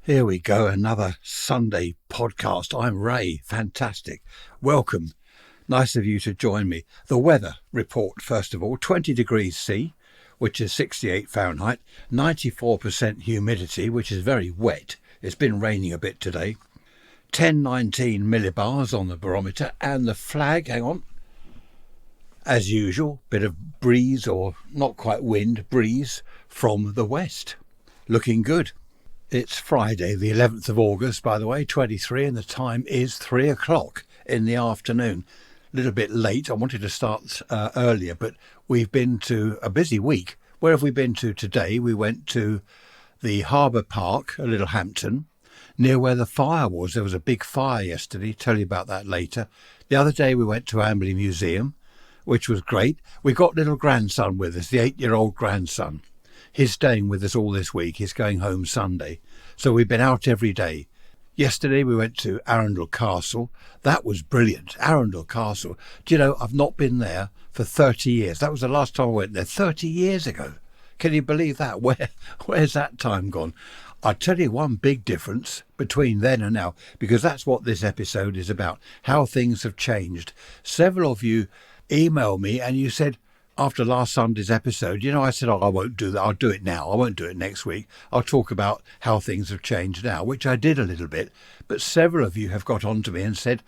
Here we go, another Sunday podcast. I'm Ray. Fantastic. Welcome. Nice of you to join me. The weather report, first of all, 20 degrees C, which is 68 Fahrenheit, 94% humidity, which is very wet. It's been raining a bit today. 1019 millibars on the barometer, and the flag, hang on, as usual, bit of breeze, or not quite wind, breeze from the west. Looking good. It's Friday, the 11th of August, by the way, 23, and the time is 3 o'clock in the afternoon. A little bit late. I wanted to start earlier, but we've been to a busy week. Where have we been to today? We went to the Harbour Park, a little Hampton, near where the fire was. There was a big fire yesterday. Tell you about that later. The other day we went to Amberley Museum, which was great. We got little grandson with us, the 8-year-old grandson. He's staying with us all this week. He's going home Sunday. So we've been out every day. Yesterday we went to Arundel Castle. That was brilliant. Arundel Castle. Do you know, I've not been there for 30 years. That was the last time I went there, 30 years ago. Can you believe that? Where's that time gone? I'll tell you one big difference between then and now, because that's what this episode is about, how things have changed. Several of you emailed me and you said, after last Sunday's episode, I said, I won't do that. I'll do it now. I won't do it next week. I'll talk about how things have changed now, which I did a little bit. But several of you have got on to me and said,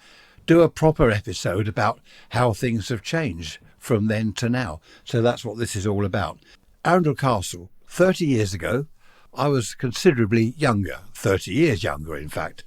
do a proper episode about how things have changed from then to now. So that's what this is all about. Arundel Castle, 30 years ago, I was considerably younger, 30 years younger, in fact.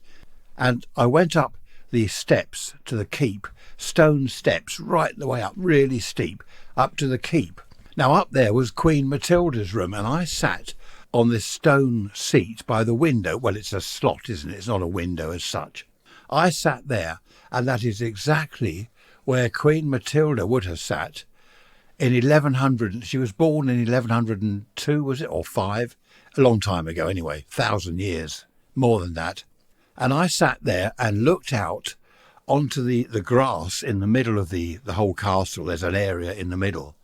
And I went up the steps to the keep, stone steps right the way up, really steep, up to the keep. Now up there was Queen Matilda's room, and I sat on this stone seat by the window. Well, it's a slot, isn't it? It's not a window as such. I sat there, and that is exactly where Queen Matilda would have sat in 1100. She was born in 1102, was it, or 5? A long time ago anyway, 1,000 years, more than that. And I sat there and looked out onto the grass in the middle of the whole castle. There's an area in the middle.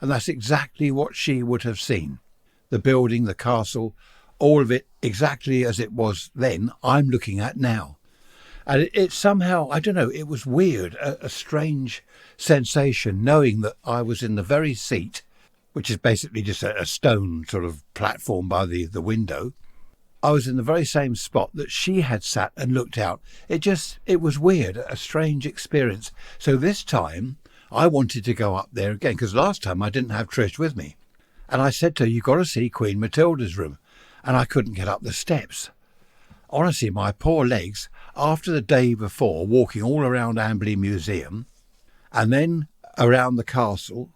And that's exactly what she would have seen. The building, the castle, all of it exactly as it was then, I'm looking at now. And it somehow, I don't know, it was weird, a strange sensation knowing that I was in the very seat, which is basically just a stone sort of platform by the window. I was in the very same spot that she had sat and looked out. It was weird, a strange experience. So this time I wanted to go up there again, because last time I didn't have Trish with me. And I said to her, you've got to see Queen Matilda's room. And I couldn't get up the steps. Honestly, my poor legs, after the day before, walking all around Amberley Museum, and then around the castle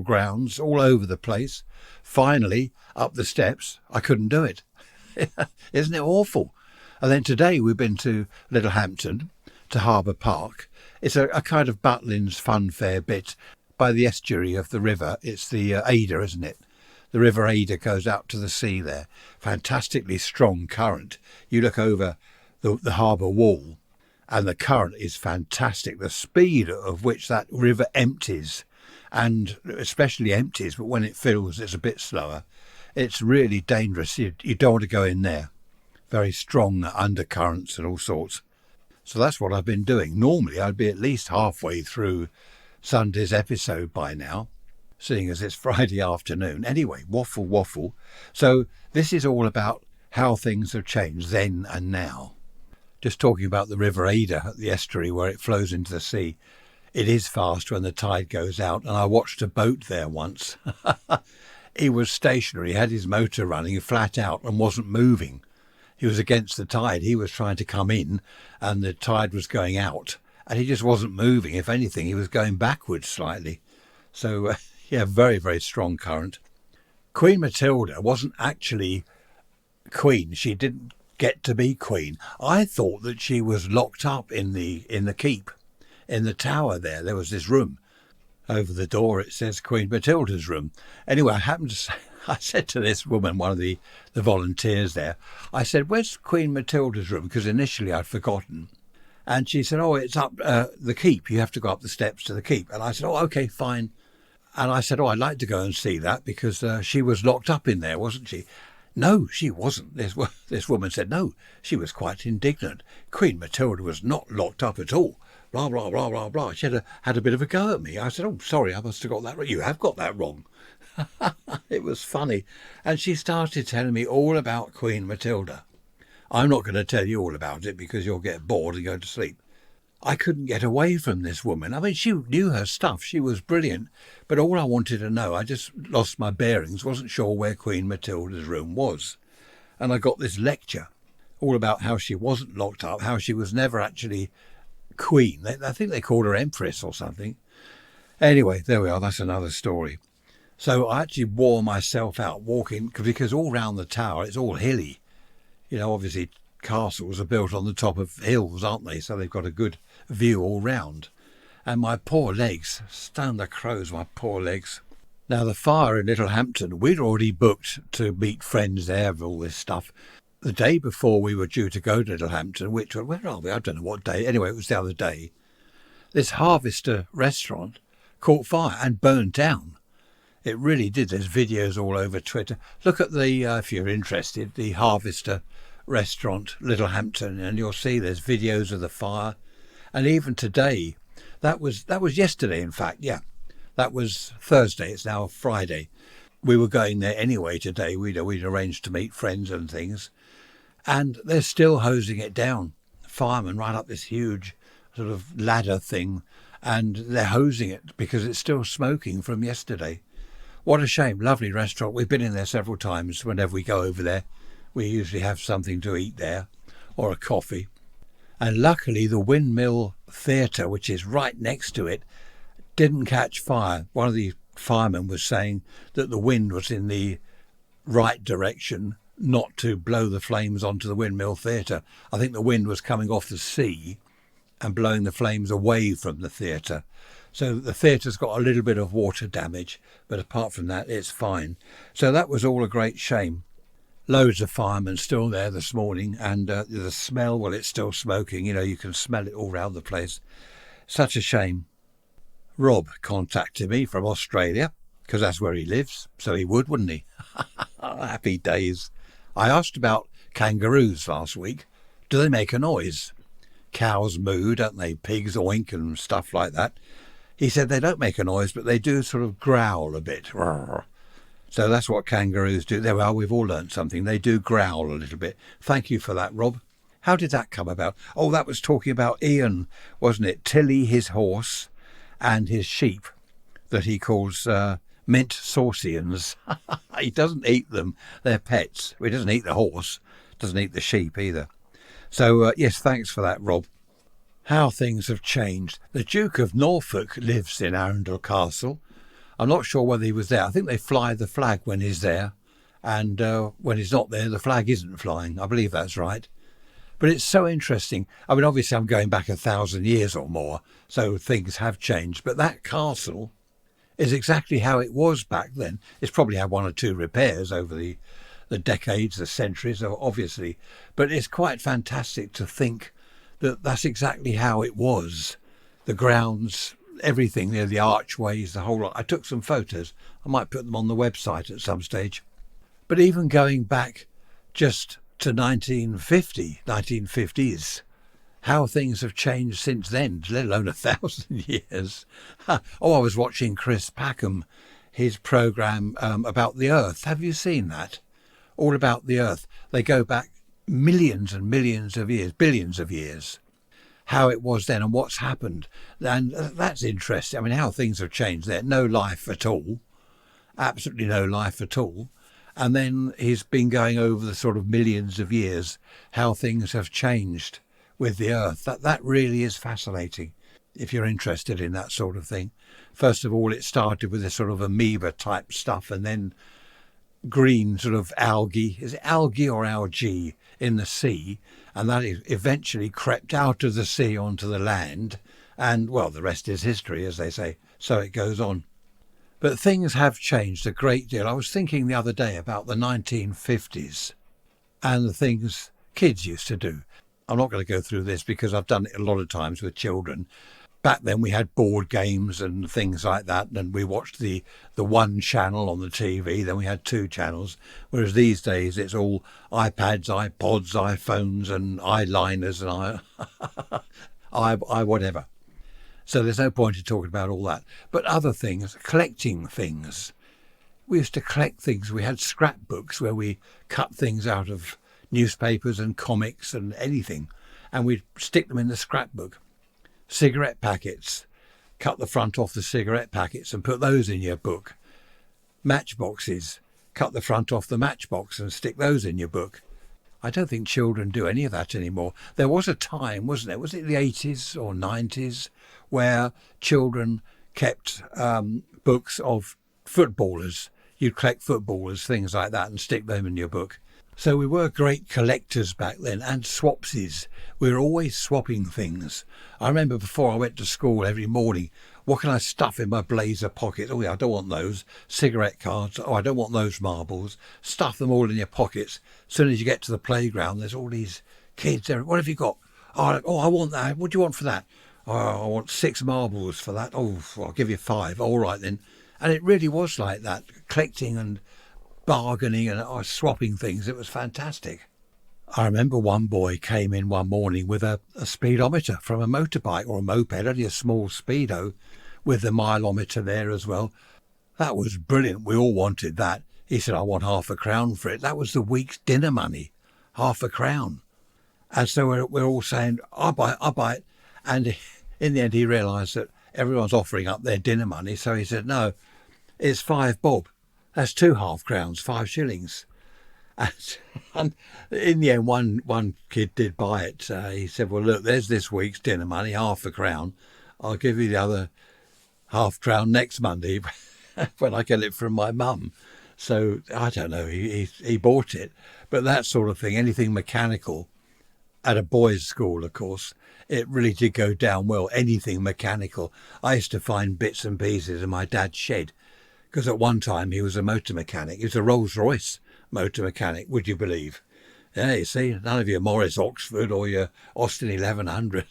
grounds, all over the place, finally up the steps, I couldn't do it. Isn't it awful? And then today we've been to Little Hampton, to Harbour Park. It's a kind of Butlins fun fair bit by the estuary of the river. It's the Ada, isn't it? The River Ada goes out to the sea there. Fantastically strong current. You look over the harbour wall and the current is fantastic. The speed of which that river empties, and especially empties, but when it fills it's a bit slower. It's really dangerous. You don't want to go in there. Very strong undercurrents and all sorts. So that's what I've been doing. Normally I'd be at least halfway through Sunday's episode by now, seeing as it's Friday afternoon. Anyway, waffle. So this is all about how things have changed then and now. Just talking about the River Ada at the estuary where it flows into the sea. It is fast when the tide goes out, and I watched a boat there once. He was stationary, had his motor running flat out and wasn't moving. He was against the tide. He was trying to come in and the tide was going out and he just wasn't moving. If anything, he was going backwards slightly. So, very, very strong current. Queen Matilda wasn't actually queen. She didn't get to be queen. I thought that she was locked up in the keep, in the tower there. There was this room. Over the door it says Queen Matilda's room. Anyway, I said to this woman, one of the volunteers there, I said, where's Queen Matilda's room? Because initially I'd forgotten. And she said, oh, it's up the keep. You have to go up the steps to the keep. And I said, oh, OK, fine. And I said, oh, I'd like to go and see that because she was locked up in there, wasn't she? No, she wasn't. This woman said, no, she was quite indignant. Queen Matilda was not locked up at all. Blah, blah, blah, blah, blah. She had a bit of a go at me. I said, oh, sorry, I must have got that wrong. You have got that wrong. It was funny. And she started telling me all about Queen Matilda. I'm not going to tell you all about it because you'll get bored and go to sleep. I couldn't get away from this woman. I mean, she knew her stuff. She was brilliant. But all I wanted to know, I just lost my bearings, wasn't sure where Queen Matilda's room was. And I got this lecture all about how she wasn't locked up, how she was never actually queen. I think they called her empress or something. Anyway, there we are. That's another story. So I actually wore myself out walking because all round the tower, it's all hilly. You know, obviously castles are built on the top of hills, aren't they? So they've got a good view all round. And my poor legs, stand the crows, my poor legs. Now, the fire in Littlehampton, we'd already booked to meet friends there, all this stuff. The day before we were due to go to Littlehampton, which, where are we? I don't know what day. Anyway, it was the other day. This Harvester restaurant caught fire and burned down. It really did. There's videos all over Twitter. Look at the, if you're interested, the Harvester restaurant, Littlehampton, and you'll see there's videos of the fire. And even today, that was yesterday, in fact, yeah. That was Thursday, it's now Friday. We were going there anyway today. We'd arranged to meet friends and things. And they're still hosing it down. Firemen right up this huge sort of ladder thing, and they're hosing it because it's still smoking from yesterday. What a shame. Lovely restaurant. We've been in there several times whenever we go over there. We usually have something to eat there, or a coffee. And luckily the Windmill Theatre, which is right next to it, didn't catch fire. One of the firemen was saying that the wind was in the right direction, not to blow the flames onto the Windmill Theatre. I think the wind was coming off the sea and blowing the flames away from the theatre. So the theatre's got a little bit of water damage, but apart from that, it's fine. So that was all a great shame. Loads of firemen still there this morning, and the smell, well, it's still smoking. You know, you can smell it all round the place. Such a shame. Rob contacted me from Australia, because that's where he lives, so he would, wouldn't he? Happy days. I asked about kangaroos last week. Do they make a noise? Cows moo, don't they? Pigs oink and stuff like that. He said they don't make a noise, but they do sort of growl a bit. So that's what kangaroos do. There we are, we've all learned something. They do growl a little bit. Thank you for that, Rob. How did that come about? Oh, that was talking about Ian, wasn't it? Tilly, his horse, and his sheep that he calls mint saucians. He doesn't eat them. They're pets. He doesn't eat the horse. Doesn't eat the sheep either. So, yes, thanks for that, Rob. How things have changed. The Duke of Norfolk lives in Arundel Castle. I'm not sure whether he was there. I think they fly the flag when he's there. And when he's not there, the flag isn't flying. I believe that's right. But it's so interesting. I mean, obviously, I'm going back 1,000 years or more, so things have changed. But that castle is exactly how it was back then. It's probably had one or two repairs over the decades, the centuries, obviously. But it's quite fantastic to think that that's exactly how it was. The grounds, everything, you know, the archways, the whole lot. I took some photos. I might put them on the website at some stage. But even going back just to 1950s, how things have changed since then, let alone 1,000 years. Oh, I was watching Chris Packham, his programme about the Earth. Have you seen that? All about the Earth. They go back millions and millions of years, billions of years, how it was then and what's happened. And that's interesting. I mean, how things have changed there. No life at all. Absolutely no life at all. And then he's been going over the sort of millions of years, how things have changed with the Earth. That really is fascinating, if you're interested in that sort of thing. First of all, it started with this sort of amoeba type stuff, and then green sort of algae. Is it algae or algae in the sea? And that eventually crept out of the sea onto the land. And, well, the rest is history, as they say. So it goes on. But things have changed a great deal. I was thinking the other day about the 1950s and the things kids used to do. I'm not going to go through this because I've done it a lot of times with children. back then we had board games and things like that, and we watched the one channel on the TV, then we had two channels, whereas these days it's all iPads, iPods, iPhones and eyeliners and I whatever. So there's no point in talking about all that. But other things, collecting things. We used to collect things. We had scrapbooks where we cut things out of newspapers and comics and anything, and we'd stick them in the scrapbook. Cigarette packets, cut the front off the cigarette packets and put those in your book. Matchboxes, cut the front off the matchbox and stick those in your book. I don't think children do any of that anymore. There was a time, wasn't there? Was it the 80s or 90s where children kept books of footballers? You'd collect footballers, things like that, and stick them in your book. So we were great collectors back then, and swapsies. We were always swapping things. I remember before I went to school every morning, what can I stuff in my blazer pockets? Oh yeah, I don't want those. Cigarette cards. Oh, I don't want those marbles. Stuff them all in your pockets. As soon as you get to the playground, there's all these kids there. What have you got? Oh, I want that. What do you want for that? Oh, I want 6 marbles for that. Oh, I'll give you 5. All right then. And it really was like that, collecting and bargaining and swapping things. It was fantastic. I remember one boy came in one morning with a speedometer from a motorbike or a moped, only a small speedo, with the mileometer there as well. That was brilliant. We all wanted that. He said, I want ½ a crown for it. That was the week's dinner money, ½ a crown. And so we're all saying, I'll buy it. And in the end, he realised that everyone's offering up their dinner money. So he said, no, it's 5 bob. That's 2 half crowns, 5 shillings. And in the end, one kid did buy it. He said, well, look, there's this week's dinner money, ½ a crown. I'll give you the other ½ crown next Monday when I get it from my mum. So, I don't know, he bought it. But that sort of thing, anything mechanical, at a boys' school, of course, it really did go down well. Anything mechanical. I used to find bits and pieces in my dad's shed, because at one time he was a motor mechanic. He was a Rolls-Royce motor mechanic, would you believe? Yeah, you see, none of your Morris Oxford or your Austin 1100,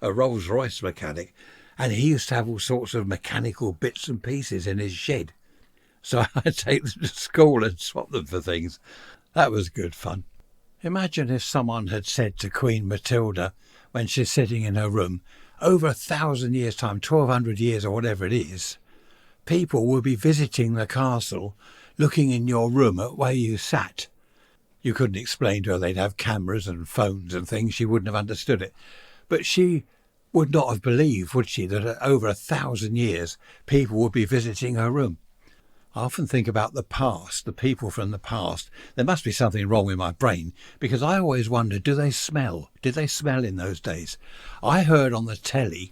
a Rolls-Royce mechanic. And he used to have all sorts of mechanical bits and pieces in his shed. So I'd take them to school and swap them for things. That was good fun. Imagine if someone had said to Queen Matilda, when she's sitting in her room, over 1,000 years' time, 1,200 years or whatever it is, people will be visiting the castle, looking in your room at where you sat. You couldn't explain to her they'd have cameras and phones and things. She wouldn't have understood it. But she would not have believed, would she, that over 1,000 years people would be visiting her room. I often think about the past, the people from the past. There must be something wrong with my brain, because I always wonder, do they smell? Did they smell in those days? I heard on the telly,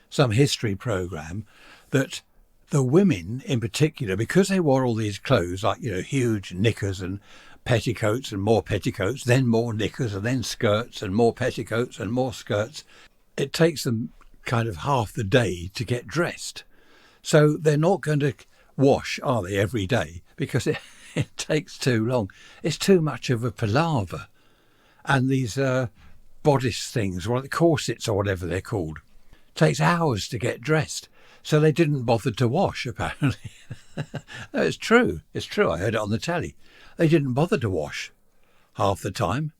some history programme, that the women in particular, because they wore all these clothes, like, huge knickers and petticoats and more petticoats, then more knickers and then skirts and more petticoats and more skirts, it takes them kind of half the day to get dressed. So they're not going to wash, are they, every day? Because it takes too long. It's too much of a palaver. And these bodice things, or the corsets or whatever they're called, takes hours to get dressed. So they didn't bother to wash, apparently. No, it's true. It's true. I heard it on the telly. They didn't bother to wash half the time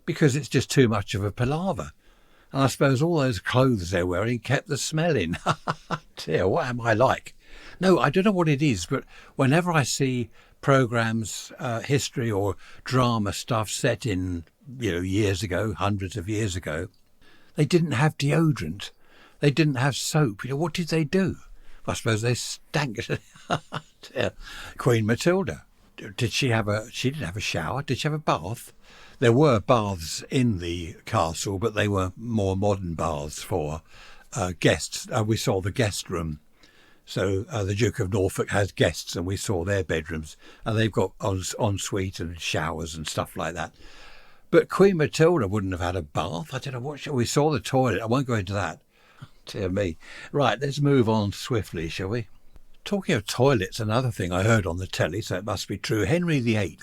because it's just too much of a palaver. And I suppose all those clothes they're wearing kept the smell in. Dear, what am I like? No, I don't know what it is, but whenever I see programmes, history or drama stuff set in, years ago, hundreds of years ago, they didn't have deodorant. They didn't have soap. What did they do? I suppose they stank. Queen Matilda. She didn't have a shower. Did she have a bath? There were baths in the castle, but they were more modern baths for guests. We saw the guest room. So the Duke of Norfolk has guests, and we saw their bedrooms, and they've got ensuite and showers and stuff like that. But Queen Matilda wouldn't have had a bath. I don't know what. We saw the toilet. I won't go into that. Dear me. Right, let's move on swiftly, shall we? Talking of toilets, another thing I heard on the telly, so it must be true. Henry VIII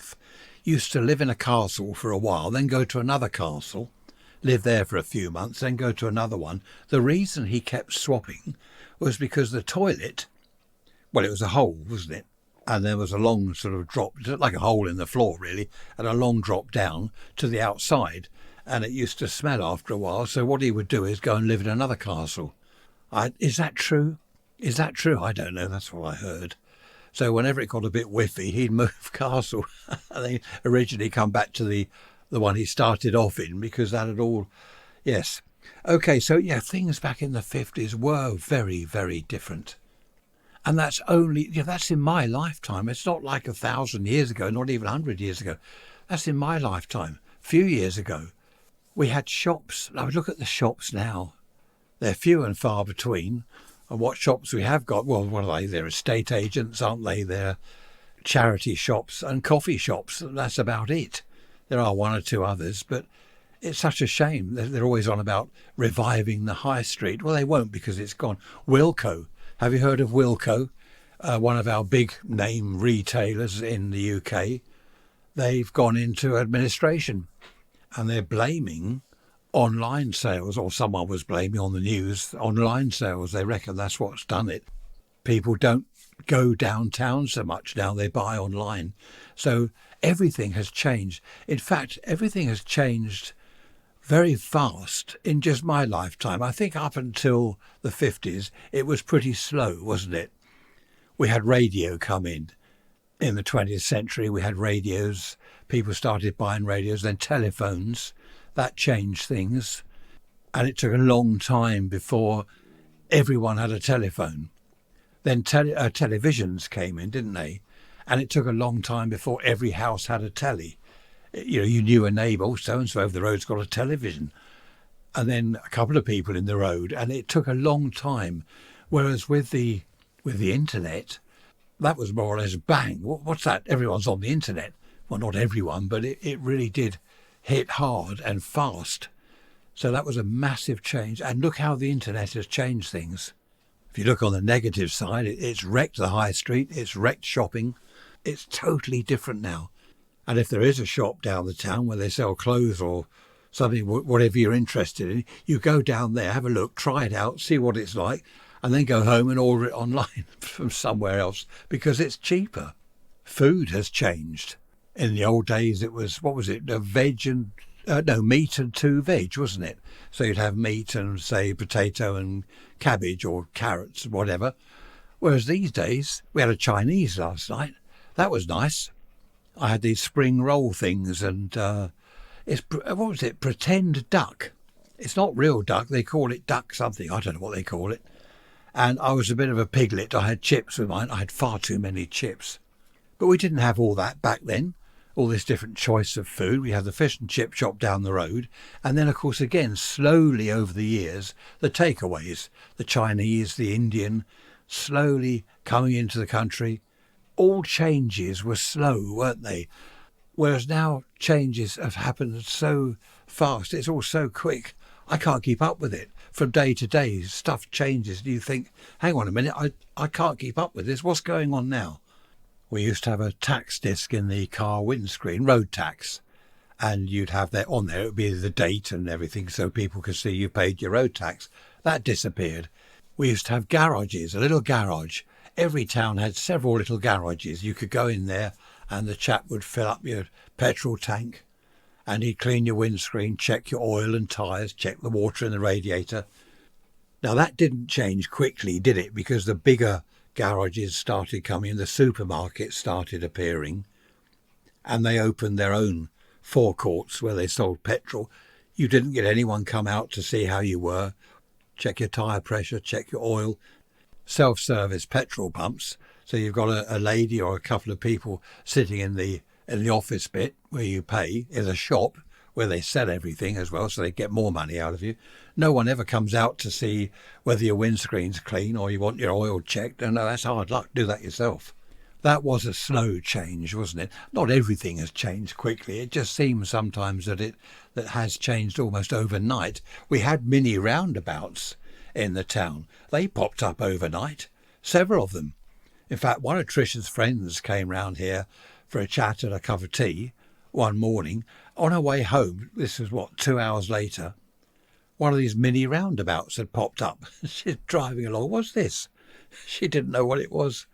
used to live in a castle for a while, then go to another castle, live there for a few months, then go to another one. The reason he kept swapping was because the toilet, well, it was a hole, wasn't it? And there was a long sort of drop, like a hole in the floor really, and a long drop down to the outside. And it used to smell after a while. So what he would do is go and live in another castle. Is that true? Is that true? I don't know. That's what I heard. So whenever it got a bit whiffy, he'd move castle. And then originally come back to the one he started off in, because that had all, yes. Okay, so yeah, things back in the 50s were very, very different. And that's only, that's in my lifetime. It's not like 1,000 years ago, not even 100 years ago. That's in my lifetime. A few years ago, we had shops. I would look at the shops now. They're few and far between. And what shops we have got, well, what are they? They're estate agents, aren't they? They're charity shops and coffee shops. That's about it. There are one or two others, but it's such a shame. They're always on about reviving the high street. Well, they won't, because it's gone. Wilko. Have you heard of Wilko? One of our big name retailers in the UK. They've gone into administration, and they're blaming online sales, or someone was blaming on the news online sales. They reckon that's what's done it. People don't go downtown so much now, they buy online. So everything has changed. In fact, everything has changed very fast in just my lifetime. I think up until the 50s, it was pretty slow, wasn't it? We had radio come in the 20th century. We had radios. People started buying radios, then telephones. That changed things. And it took a long time before everyone had a telephone. Then televisions came in, didn't they? And it took a long time before every house had a telly. You knew a neighbour, so-and-so over the road's got a television. And then a couple of people in the road. And it took a long time. Whereas with the internet, that was more or less bang. What's that? Everyone's on the internet. Well, not everyone, but it really did hit hard and fast. So that was a massive change. And look how the internet has changed things. If you look on the negative side, it's wrecked the high street. It's wrecked shopping. It's totally different now. And if there is a shop down the town where they sell clothes or something, whatever you're interested in, you go down there, have a look, try it out, see what it's like, and then go home and order it online from somewhere else, because it's cheaper. Food has changed. In the old days, it was, what was it, meat and 2 veg, wasn't it? So you'd have meat and, say, potato and cabbage or carrots, whatever. Whereas these days, we had a Chinese last night. That was nice. I had these spring roll things, and what was it? Pretend duck. It's not real duck. They call it duck something. I don't know what they call it. And I was a bit of a piglet. I had chips with mine. I had far too many chips. But we didn't have all that back then. All this different choice of food. We had the fish and chip shop down the road. And then, of course, again, slowly over the years, the takeaways, the Chinese, the Indian, slowly coming into the country. All changes were slow, weren't they? Whereas now changes have happened so fast. It's all so quick. I can't keep up with it. From day to day, stuff changes. And you think, hang on a minute, I can't keep up with this. What's going on now? We used to have a tax disc in the car windscreen, road tax. And you'd have that on there. It would be the date and everything, so people could see you paid your road tax. That disappeared. We used to have garages, a little garage. Every town had several little garages. You could go in there and the chap would fill up your petrol tank, and he'd clean your windscreen, check your oil and tyres, check the water in the radiator. Now that didn't change quickly, did it? Because the bigger garages started coming, the supermarkets started appearing, and they opened their own forecourts where they sold petrol. You didn't get anyone come out to see how you were, check your tyre pressure, check your oil. Self-service petrol pumps, so you've got a lady or a couple of people sitting in the office bit where you pay, in a shop where they sell everything as well, so they get more money out of you. No one ever comes out to see whether your windscreen's clean or you want your oil checked. No, that's hard luck. Do that yourself. That was a slow change, wasn't it? Not everything has changed quickly. It just seems sometimes that that has changed almost overnight. We had mini roundabouts in the town. They popped up overnight, several of them. In fact, one of Tricia's friends came round here for a chat and a cup of tea one morning. On her way home, this was 2 hours later, one of these mini roundabouts had popped up. She's driving along. What's this? She didn't know what it was.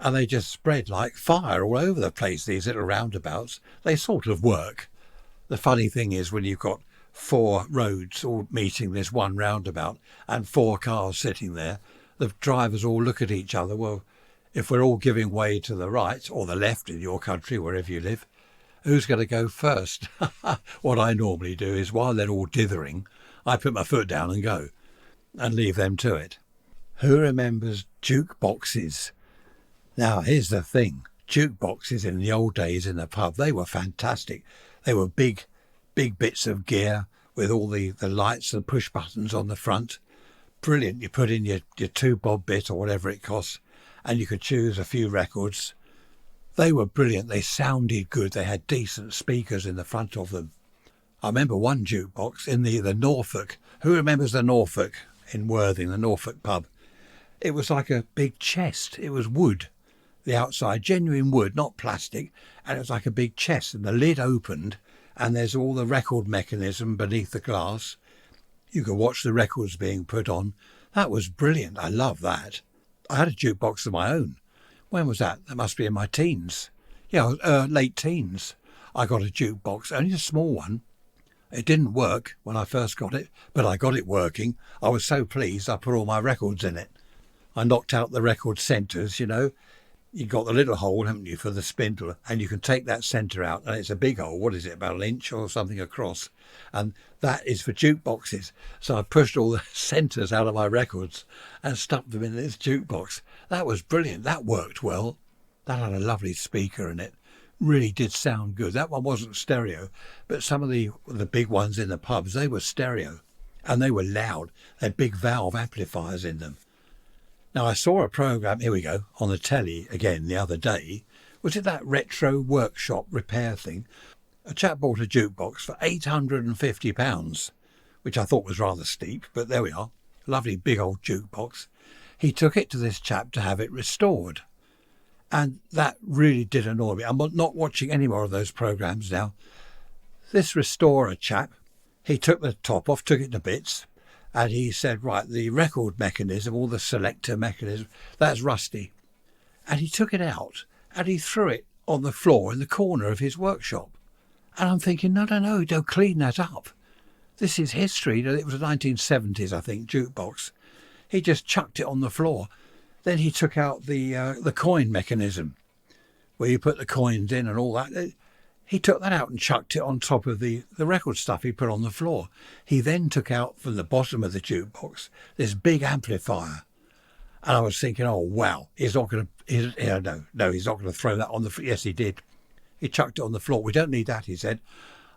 And they just spread like fire all over the place, these little roundabouts. They sort of work. The funny thing is when you've got 4 roads all meeting this one roundabout and 4 cars sitting there, the drivers all look at each other. Well, if we're all giving way to the right or the left in your country, wherever you live, who's going to go first? What I normally do is while they're all dithering, I put my foot down and go and leave them to it. Who remembers jukeboxes? Now, here's the thing. Jukeboxes in the old days in the pub, they were fantastic. They were big bits of gear with all the lights and push buttons on the front. Brilliant. You put in your 2 bob bit or whatever it costs, and you could choose a few records. They were brilliant. They sounded good. They had decent speakers in the front of them. I remember one jukebox in the Norfolk. Who remembers the Norfolk in Worthing, the Norfolk pub? It was like a big chest. It was wood. The outside, genuine wood, not plastic, and it was like a big chest, and the lid opened, and there's all the record mechanism beneath the glass. You could watch the records being put on. That was brilliant. I love that. I had a jukebox of my own. When was that? That must be in my teens. Yeah, late teens. I got a jukebox, only a small one. It didn't work when I first got it, but I got it working. I was so pleased I put all my records in it. I knocked out the record centres, you know. You've got the little hole, haven't you, for the spindle, and you can take that centre out, and it's a big hole. What is it, about 1 inch or something across? And that is for jukeboxes. So I pushed all the centres out of my records and stuck them in this jukebox. That was brilliant. That worked well. That had a lovely speaker in it. Really did sound good. That one wasn't stereo, but some of the big ones in the pubs, they were stereo, and they were loud. They had big valve amplifiers in them. Now, I saw a programme, here we go, on the telly again the other day. Was it that retro workshop repair thing? A chap bought a jukebox for £850, which I thought was rather steep, but there we are. Lovely big old jukebox. He took it to this chap to have it restored. And that really did annoy me. I'm not watching any more of those programmes now. This restorer chap, he took the top off, took it to bits, and he said, right, the record mechanism, or the selector mechanism, that's rusty. And he took it out and he threw it on the floor in the corner of his workshop. And I'm thinking, no, don't clean that up. This is history. It was a 1970s, I think, jukebox. He just chucked it on the floor. Then he took out the coin mechanism, where you put the coins in and all that. He took that out and chucked it on top of the record stuff he put on the floor. He then took out from the bottom of the jukebox this big amplifier. And I was thinking, oh, wow, he's not going to, no, he's not going to throw that on the floor. Yes, he did. He chucked it on the floor. We don't need that, he said.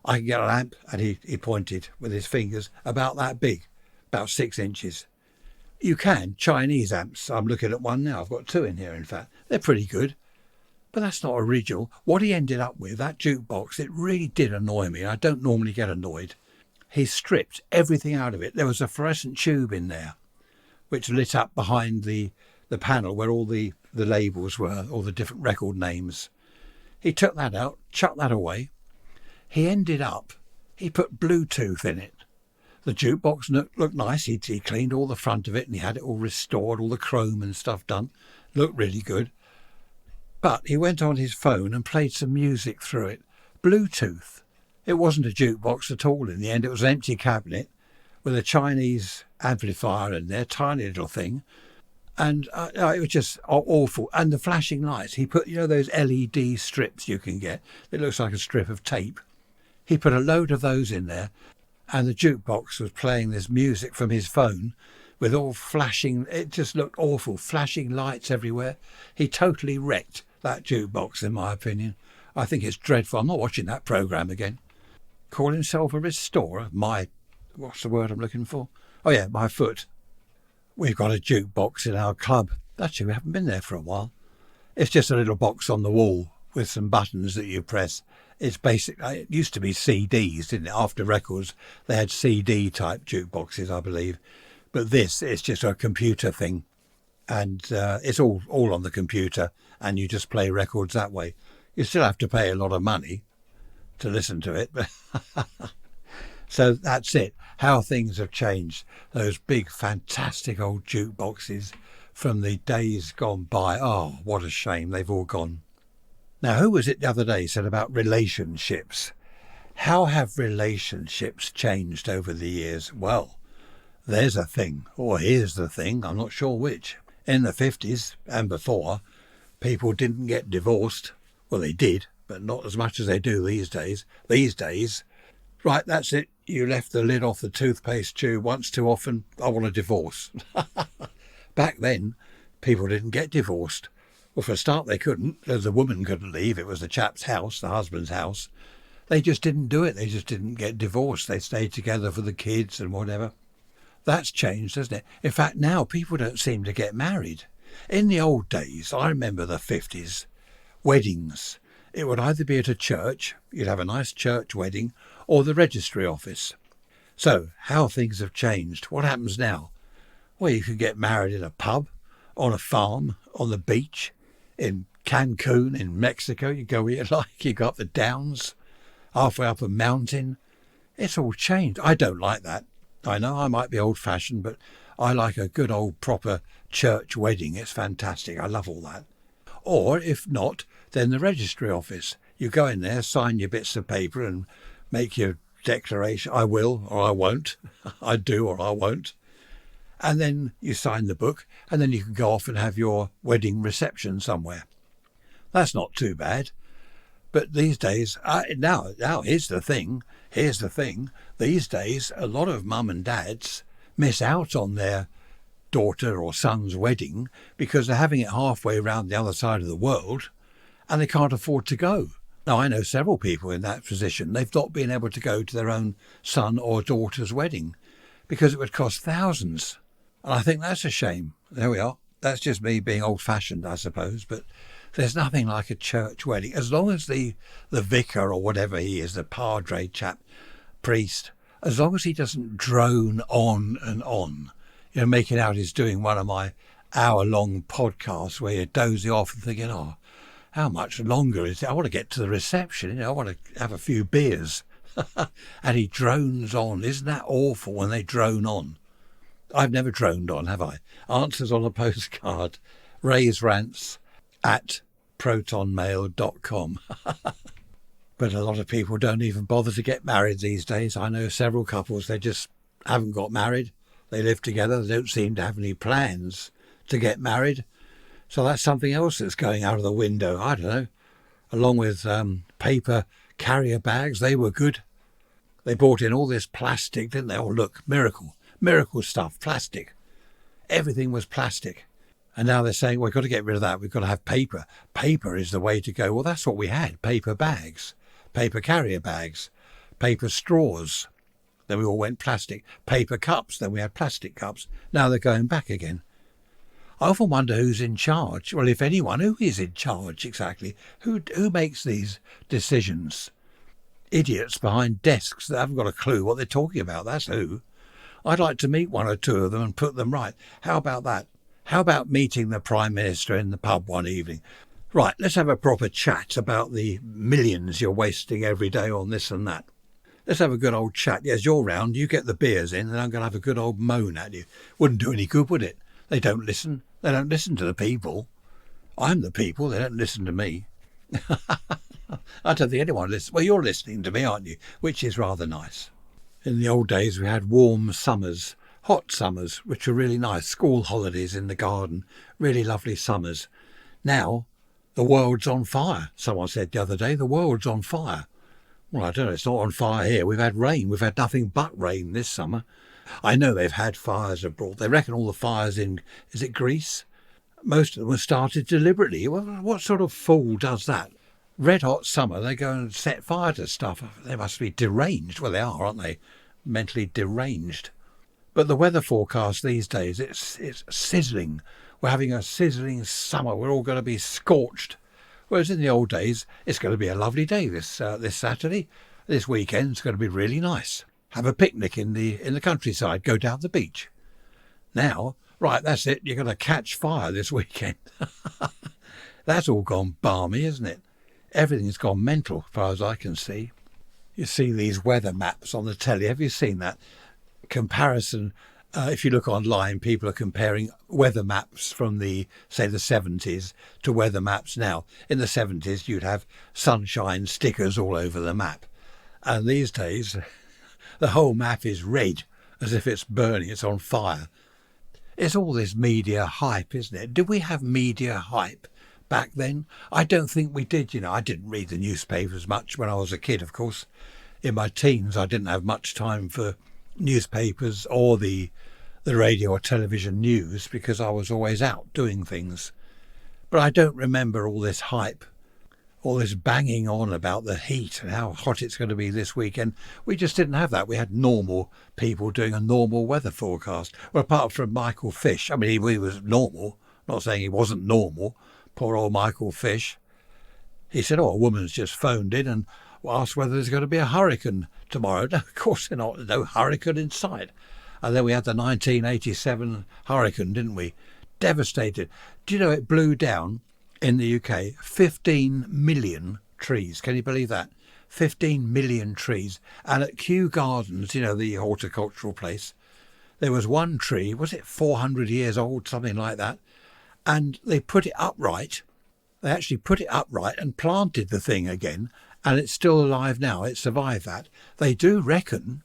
I can get an amp, and he pointed with his fingers, about that big, about 6 inches. You can, Chinese amps. I'm looking at one now. I've got 2 in here, in fact. They're pretty good. But that's not original. What he ended up with, that jukebox, it really did annoy me. I don't normally get annoyed. He stripped everything out of it. There was a fluorescent tube in there, which lit up behind the panel where all the labels were, all the different record names. He took that out, chucked that away. He put Bluetooth in it. The jukebox looked nice. He cleaned all the front of it and he had it all restored, all the chrome and stuff done. Looked really good. But he went on his phone and played some music through it. Bluetooth. It wasn't a jukebox at all in the end. It was an empty cabinet with a Chinese amplifier in there, tiny little thing. And it was just awful. And the flashing lights. He put, those LED strips you can get. It looks like a strip of tape. He put a load of those in there. And the jukebox was playing this music from his phone with all flashing. It just looked awful. Flashing lights everywhere. He totally wrecked that jukebox, in my opinion. I think it's dreadful. I'm not watching that programme again. Call himself a restorer. What's the word I'm looking for? Oh yeah, my foot. We've got a jukebox in our club. Actually, we haven't been there for a while. It's just a little box on the wall with some buttons that you press. It's basically, it used to be CDs, didn't it? After records, they had CD type jukeboxes, I believe. But this is just a computer thing. And it's all on the computer, and you just play records that way. You still have to pay a lot of money to listen to it. But so that's it. How things have changed. Those big, fantastic old jukeboxes from the days gone by. Oh, what a shame. They've all gone. Now, who was it the other day said about relationships? How have relationships changed over the years? Well, there's a thing, or here's the thing, I'm not sure which. In the 50s and before, people didn't get divorced. Well, they did, but not as much as they do these days. These days, right, that's it. You left the lid off the toothpaste tube once too often. I want a divorce. Back then, people didn't get divorced. Well, for a start, they couldn't. The woman couldn't leave. It was the chap's house, the husband's house. They just didn't do it. They just didn't get divorced. They stayed together for the kids and whatever. That's changed, hasn't it? In fact, now people don't seem to get married. In the old days, I remember the 50s, weddings. It would either be at a church, you'd have a nice church wedding, or the registry office. So, how things have changed. What happens now? Well, you could get married in a pub, on a farm, on the beach, in Cancun, in Mexico. You go where you like, you go up the downs, halfway up a mountain. It's all changed. I don't like that. I know I might be old-fashioned, but I like a good old proper church wedding. It's fantastic. I love all that. Or, if not, then the registry office. You go in there, sign your bits of paper and make your declaration. I will or I won't. I do or I won't. And then you sign the book, and then you can go off and have your wedding reception somewhere. That's not too bad. But these days, now here's the thing. Here's the thing. These days, a lot of mum and dads miss out on their daughter or son's wedding because they're having it halfway around the other side of the world and they can't afford to go. Now, I know several people in that position. They've not been able to go to their own son or daughter's wedding because it would cost thousands. And I think that's a shame. There we are. That's just me being old-fashioned, I suppose. But there's nothing like a church wedding. As long as the vicar or whatever he is, the padre chap, priest, as long as he doesn't drone on and on, making out he's doing one of my hour-long podcasts where you're dozing off and thinking, oh, how much longer is it? I want to get to the reception. I want to have a few beers. And he drones on. Isn't that awful when they drone on? I've never droned on, have I? Answers on a postcard. Ray's Rants at protonmail.com. But a lot of people don't even bother to get married these days. I know several couples, they just haven't got married. They live together. They don't seem to have any plans to get married. So that's something else that's going out of the window. I don't know. Along with paper carrier bags, they were good. They brought in all this plastic, didn't they? Oh, look, miracle stuff, plastic. Everything was plastic. And now they're saying, well, we've got to get rid of that. We've got to have paper. Paper is the way to go. Well, that's what we had. Paper bags, paper carrier bags, paper straws. Then we all went plastic. Paper cups. Then we had plastic cups. Now they're going back again. I often wonder who's in charge. Well, if anyone, who is in charge exactly? Who makes these decisions? Idiots behind desks that haven't got a clue what they're talking about. That's who. I'd like to meet one or two of them and put them right. How about that? How about meeting the Prime Minister in the pub one evening? Right, let's have a proper chat about the millions you're wasting every day on this and that. Let's have a good old chat. Yes, you're round, you get the beers in, and I'm going to have a good old moan at you. Wouldn't do any good, would it? They don't listen. They don't listen to the people. I'm the people. They don't listen to me. I don't think anyone listens. Well, you're listening to me, aren't you? Which is rather nice. In the old days, we had warm summers, hot summers, which were really nice. School holidays in the garden, really lovely summers. Now, the world's on fire. Someone said the other day, the world's on fire. Well, I don't know. It's not on fire here. We've had rain. We've had nothing but rain this summer. I know they've had fires abroad. They reckon all the fires in, is it Greece? Most of them were started deliberately. Well, what sort of fool does that? Red hot summer, they go and set fire to stuff. They must be deranged. Well, they are, aren't they? Mentally deranged. But the weather forecast these days, it's sizzling. We're having a sizzling summer. We're all going to be scorched. Whereas in the old days, it's going to be a lovely day this Saturday. This weekend's going to be really nice. Have a picnic in the countryside. Go down the beach. Now, right, that's it. You're going to catch fire this weekend. That's all gone balmy, isn't it? Everything's gone mental, as far as I can see. You see these weather maps on the telly. Have you seen that? comparison. If you look online, people are comparing weather maps from the 70s to weather maps now. In the 70s, you'd have sunshine stickers all over the map. And these days, the whole map is red, as if it's burning, it's on fire. It's all this media hype, isn't it? Did we have media hype back then? I don't think we did, I didn't read the newspapers much when I was a kid, of course. In my teens, I didn't have much time for newspapers or the radio or television news because I was always out doing things. But I don't remember all this hype, all this banging on about the heat and how hot it's going to be this weekend. We just didn't have that. We had normal people doing a normal weather forecast. Well, apart from Michael Fish. I mean, he was normal. I'm not saying he wasn't normal. Poor old Michael Fish. He said, a woman's just phoned in and asked whether there's going to be a hurricane tomorrow. No, of course there's not. No hurricane in sight. And then we had the 1987 hurricane, didn't we? Devastated. Do you know it blew down in the UK 15 million trees? Can you believe that? 15 million trees. And at Kew Gardens, the horticultural place, there was one tree, was it 400 years old, something like that? And they put it upright. They actually put it upright and planted the thing again. And it's still alive now. It survived that. They do reckon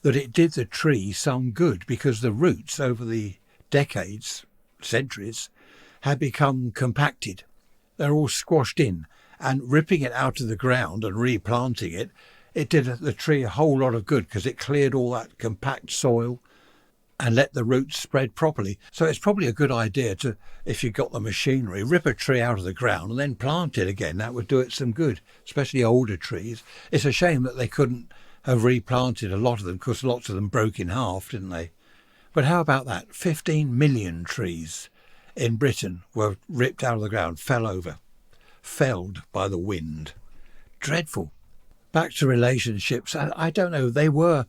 that it did the tree some good because the roots over the decades, centuries, had become compacted. They're all squashed in, and ripping it out of the ground and replanting it, it did the tree a whole lot of good because it cleared all that compact soil and let the roots spread properly. So it's probably a good idea to, if you've got the machinery, rip a tree out of the ground and then plant it again. That would do it some good, especially older trees. It's a shame that they couldn't have replanted a lot of them because lots of them broke in half, didn't they? But how about that? 15 million trees in Britain were ripped out of the ground, fell over, felled by the wind. Dreadful. Back to relationships. I don't know,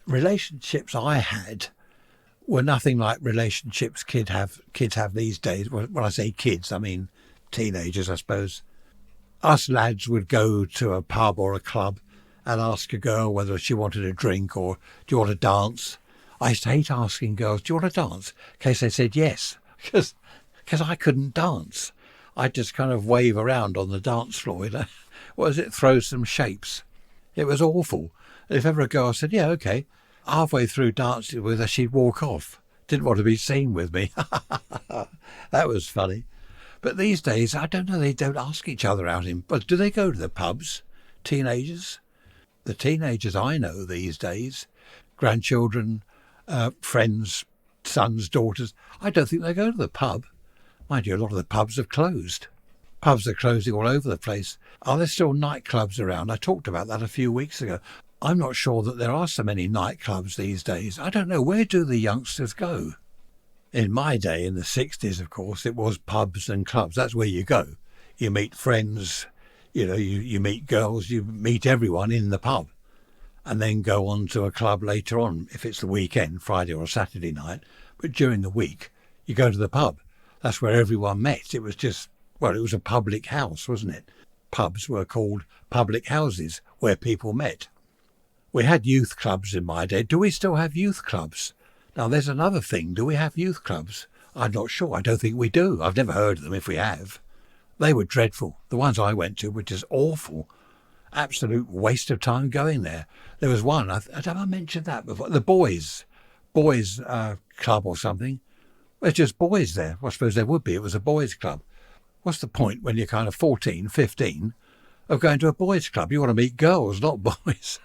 relationships I had were nothing like relationships kids have these days. When I say kids, I mean teenagers, I suppose. Us lads would go to a pub or a club and ask a girl whether she wanted a drink or do you want to dance. I used to hate asking girls, do you want to dance? In case they said yes, because I couldn't dance. I'd just kind of wave around on the dance floor, throw some shapes. It was awful. If ever a girl said, yeah, okay, halfway through dancing with her, she'd walk off. Didn't want to be seen with me. That was funny. But these days, I don't know, they don't ask each other out but do they go to the pubs, teenagers? The teenagers I know these days, grandchildren, friends, sons, daughters, I don't think they go to the pub. Mind you, a lot of the pubs have closed. Pubs are closing all over the place. Are there still nightclubs around? I talked about that a few weeks ago. I'm not sure that there are so many nightclubs these days. I don't know, where do the youngsters go? In my day, in the 60s, of course, it was pubs and clubs. That's where you go. You meet friends, you meet girls, you meet everyone in the pub and then go on to a club later on, if it's the weekend, Friday or Saturday night. But during the week, you go to the pub. That's where everyone met. It was it was a public house, wasn't it? Pubs were called public houses where people met. We had youth clubs in my day. Do we still have youth clubs? Now, there's another thing. Do we have youth clubs? I'm not sure. I don't think we do. I've never heard of them if we have. They were dreadful. The ones I went to were just awful. Absolute waste of time going there. There was one, have I mentioned that before? The boys club or something. There's just boys there. Well, I suppose there would be. It was a boys club. What's the point when you're kind of 14, 15 of going to a boys club? You want to meet girls, not boys.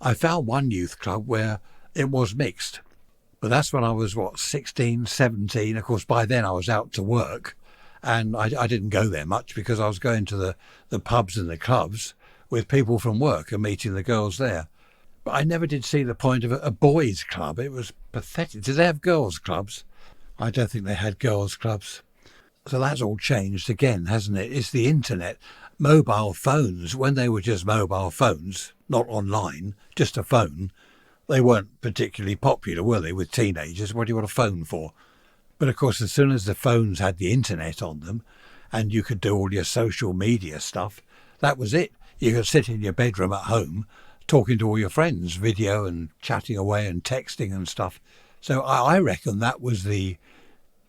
I found one youth club where it was mixed. But that's when I was, 16, 17. Of course, by then I was out to work. And I didn't go there much because I was going to the pubs and the clubs with people from work and meeting the girls there. But I never did see the point of a boys' club. It was pathetic. Did they have girls' clubs? I don't think they had girls' clubs. So that's all changed again, hasn't it? It's the internet. Mobile phones, when they were just mobile phones, not online, just a phone, they weren't particularly popular, were they, with teenagers? What do you want a phone for? But of course, as soon as the phones had the internet on them and you could do all your social media stuff, that was it. You could sit in your bedroom at home, talking to all your friends, video and chatting away and texting and stuff. So I reckon that was the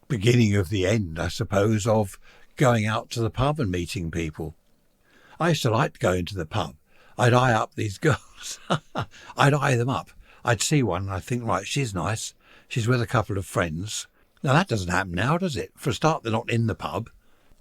beginning of the end, I suppose, of going out to the pub and meeting people. I used to like going to the pub. I'd eye up these girls. I'd eye them up. I'd see one and I'd think, right, she's nice. She's with a couple of friends. Now, that doesn't happen now, does it? For a start, they're not in the pub.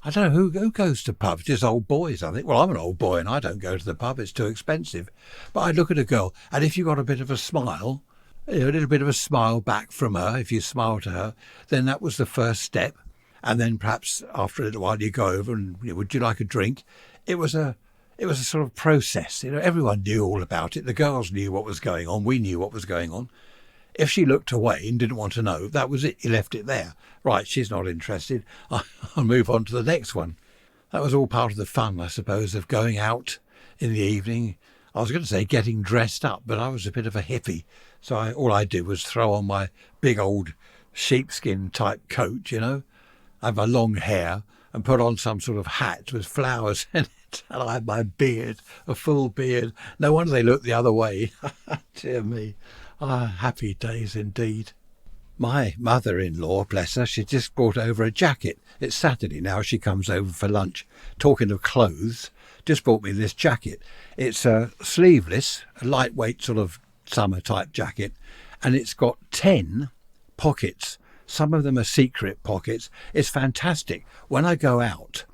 I don't know who goes to pubs. Just old boys, I think. Well, I'm an old boy and I don't go to the pub. It's too expensive. But I'd look at a girl, and if you got a bit of a smile, a little bit of a smile back from her, if you smile to her, then that was the first step. And then perhaps after a little while you go over and, would you like a drink? It was a sort of process. Everyone knew all about it. The girls knew what was going on. We knew what was going on. If she looked away and didn't want to know, that was it. You left it there. Right, she's not interested. I'll move on to the next one. That was all part of the fun, I suppose, of going out in the evening. I was going to say getting dressed up, but I was a bit of a hippie. So all I did was throw on my big old sheepskin type coat, and my long hair, and put on some sort of hat with flowers in it. And I had my beard, a full beard. No wonder they looked the other way. Dear me. Happy days indeed. My mother-in-law, bless her, she just brought over a jacket. It's Saturday now, she comes over for lunch. Talking of clothes, just brought me this jacket. It's sleeveless, a lightweight sort of summer-type jacket, and it's got 10 pockets. Some of them are secret pockets. It's fantastic. When I go out,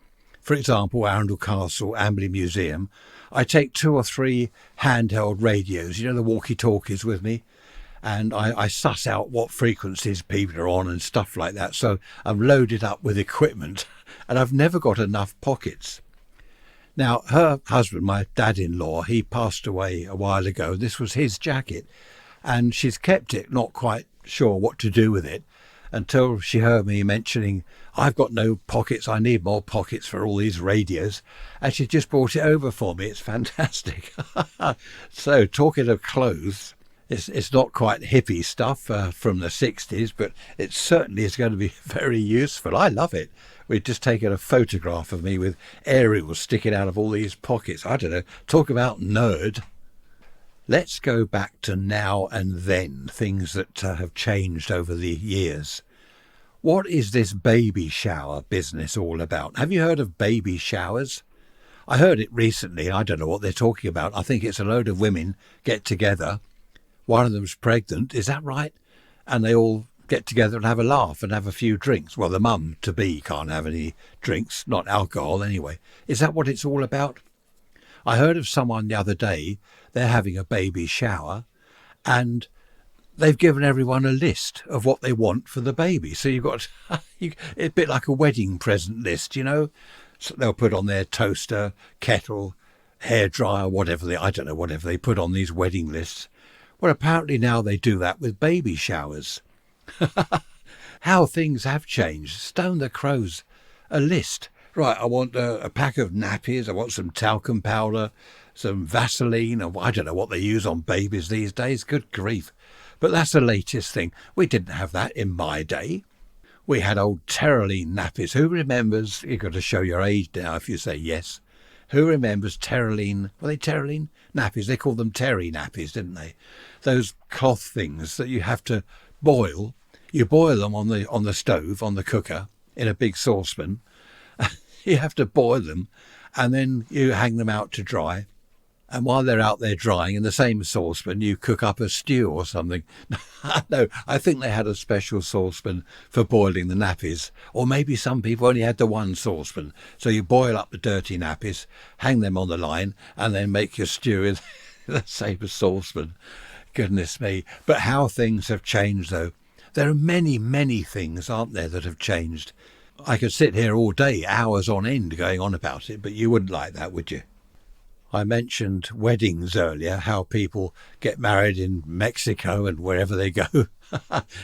for example, Arundel Castle, Amberley Museum, I take 2 or 3 handheld radios, the walkie-talkies with me, and I suss out what frequencies people are on and stuff like that. So I'm loaded up with equipment, and I've never got enough pockets. Now, her husband, my dad-in-law, he passed away a while ago. This was his jacket, and she's kept it, not quite sure what to do with it, until she heard me mentioning, I've got no pockets, I need more pockets for all these radios, and she just brought it over for me. It's fantastic. So, talking of clothes, it's not quite hippie stuff from the 60s, but it certainly is going to be very useful. I love it. We've just taken a photograph of me with aerials sticking out of all these pockets. I don't know, talk about nerd. Let's go back to now and then, things that have changed over the years. What is this baby shower business all about? Have you heard of baby showers? I heard it recently. I don't know what they're talking about. I think it's a load of women get together. One of them's pregnant, is that right? And they all get together and have a laugh and have a few drinks. Well, the mum-to-be can't have any drinks, not alcohol anyway. Is that what it's all about? I heard of someone the other day, they're having a baby shower, and they've given everyone a list of what they want for the baby. So you've got it's a bit like a wedding present list, So they'll put on their toaster, kettle, hairdryer, whatever they put on these wedding lists. Well, apparently now they do that with baby showers. How things have changed. Stone the crows. A list. Right, I want a pack of nappies. I want some talcum powder, some Vaseline. Or I don't know what they use on babies these days. Good grief. But that's the latest thing. We didn't have that in my day. We had old Terraline nappies. Who remembers? You've got to show your age now if you say yes. Who remembers Terraline? Were they Terraline nappies? They called them Terry nappies, didn't they? Those cloth things that you have to boil. You boil them on the stove, on the cooker, in a big saucepan. You have to boil them, and then you hang them out to dry. And while they're out there drying in the same saucepan, you cook up a stew or something. No, I think they had a special saucepan for boiling the nappies. Or maybe some people only had the one saucepan. So you boil up the dirty nappies, hang them on the line, and then make your stew in the same saucepan. Goodness me. But how things have changed, though. There are many, many things, aren't there, that have changed. I could sit here all day, hours on end, going on about it, but you wouldn't like that, would you? I mentioned weddings earlier, how people get married in Mexico and wherever they go,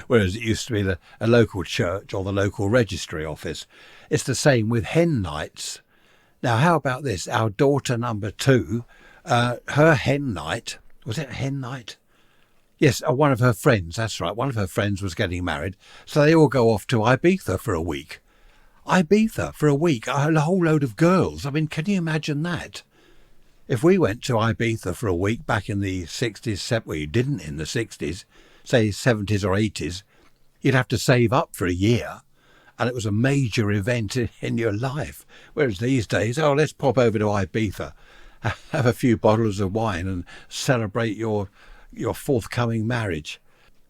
whereas it used to be a local church or the local registry office. It's the same with hen nights. Now, how about this? Our daughter number 2, her hen night, was it a hen night? Yes, one of her friends, that's right, one of her friends was getting married, so they all go off to Ibiza for a week. Ibiza for a week, a whole load of girls. I mean, can you imagine that? If we went to Ibiza for a week back in the 60s, well, you didn't in the 60s, say 70s or 80s, you'd have to save up for a year, and it was a major event in your life. Whereas these days, oh, let's pop over to Ibiza, have a few bottles of wine and celebrate your forthcoming marriage.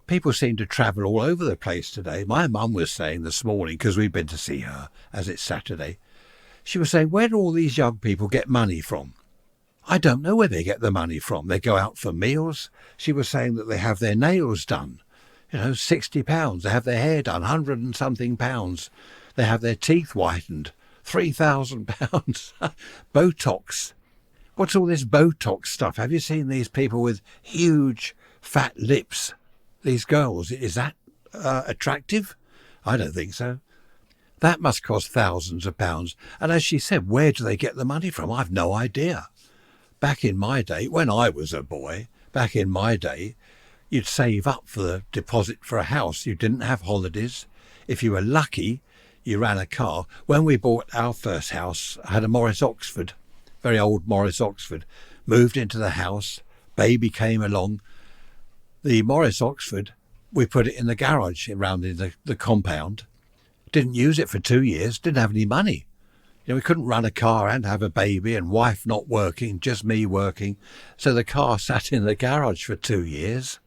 People seem to travel all over the place today. My mum was saying this morning, because we've been to see her, as it's Saturday, she was saying, where do all these young people get money from? I don't know where they get the money from. They go out for meals. She was saying that they have their nails done, £60. They have their hair done, 100 and something pounds. They have their teeth whitened, £3,000. Botox. What's all this Botox stuff? Have you seen these people with huge fat lips? These girls, is that attractive? I don't think so. That must cost thousands of pounds. And as she said, where do they get the money from? I've no idea. Back in my day, when I was a boy, you'd save up for the deposit for a house. You didn't have holidays. If you were lucky, you ran a car. When we bought our first house, I had a Morris Oxford, very old Morris Oxford. Moved into the house, baby came along. The Morris Oxford, we put it in the garage around in the compound. Didn't use it for 2 years, didn't have any money. We couldn't run a car and have a baby, and wife not working, just me working. So the car sat in the garage for 2 years.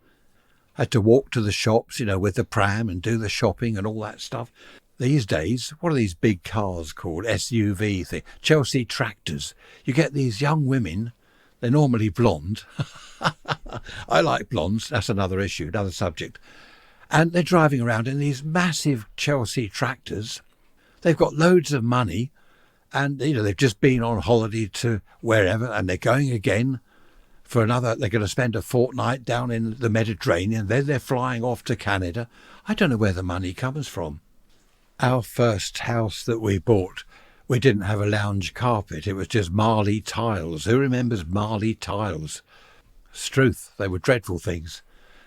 Had to walk to the shops, with the pram and do the shopping and all that stuff. These days, what are these big cars called? SUV thing. Chelsea tractors. You get these young women, they're normally blonde. I like blondes, that's another issue, another subject. And they're driving around in these massive Chelsea tractors. They've got loads of money. And, they've just been on holiday to wherever, and they're going again for another. They're going to spend a fortnight down in the Mediterranean. Then they're flying off to Canada. I don't know where the money comes from. Our first house that we bought, we didn't have a lounge carpet. It was just marley tiles. Who remembers marley tiles? Struth, they were dreadful things.